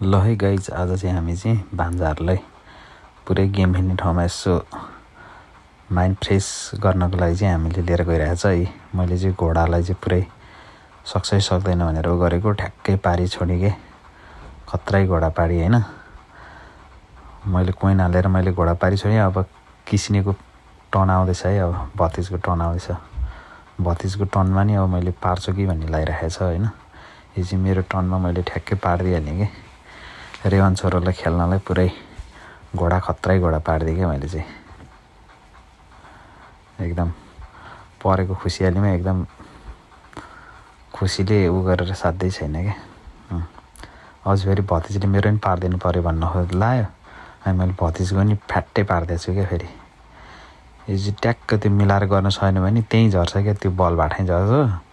ल है गाइज, आज चाहिँ हामी चाहिँ भान्जाहरूलाई पुरै गेम खेल्ने ठाउँमा यसो माइन्ड फ्रेस गर्नको लागि चाहिँ हामीले लिएर गइरहेछ है। मैले चाहिँ घोडालाई चाहिँ पुरै सक्छ सक्दैन भनेर गरेको, ठ्याक्कै पारी छोडेँ के, खत्रै घोडा पारी होइन। मैले कोइन हालेर मैले घोडा पारी छोडेँ। अब किसिनेको टर्न आउँदैछ है, अब 32 को टर्न आउँदैछ। 32 को टर्नमा नि अब मैले पार्छु कि भन्ने लागिरहेको छ होइन। यो चाहिँ मेरो टर्नमा मैले ठ्याक्कै पारिदिइहालेँ कि रेवान छोरोलाई खेल्नलाई पुरै घोडा खत्रै घोडा पारिदिएँ क्या मैले चाहिँ। एकदम परेको खुसियालीमा एकदम खुसीले उ गरेर साध्यै छैन क्या। अझ फेरि भतिजले मेरो पनि पारिदिनु पऱ्यो भन्न लायो, अनि मैले भतिजको नि फ्याट्टै पारिदिएछु क्या। फेरि यो चाहिँ ट्याक्क त्यो मिलाएर गर्न सकेन भने त्यहीँ झर्छ क्या, त्यो बल भाटै झर्छ।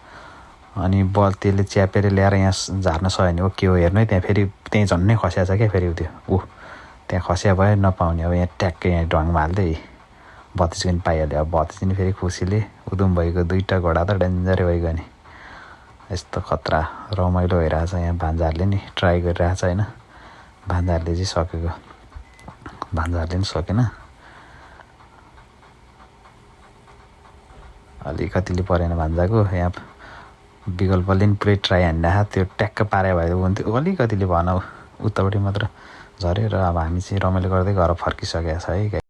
अनि बल त्यसले च्यापेर ल्याएर यहाँ झार्न सकेन हो के हो हेर्नु है, त्यहाँ फेरि त्यहीँ झन्नै खस्या छ क्या। फेरि त्यो त्यहाँ खस्या भयो नपाउने, अब यहाँ ट्याक्कै यहाँ ढङ्गमा हाल्दै भतिजको नि पाइहाल्यो। अब भतिज नि फेरि खुसीले उदुम भइगयो, दुईवटा घोडा त डेन्जरै भइगयो नि। यस्तो खतरा रमाइलो भइरहेछ यहाँ। भान्जाहरूले नि ट्राई गरिरहेछ होइन। भान्जाहरूले चाहिँ सकेको, भान्जाहरूले पनि सकेन। अलिकतिले परेन भान्जाको, यहाँ विकल्पले नि पुरै ट्राई हान्दा त्यो ट्याक्क पारे भए हुन्थ्यो। अलिकतिले भन उतापट्टि मात्र झऱ्यो र अब हामी चाहिँ रमाइलो गर्दै घर फर्किसकेको छ है।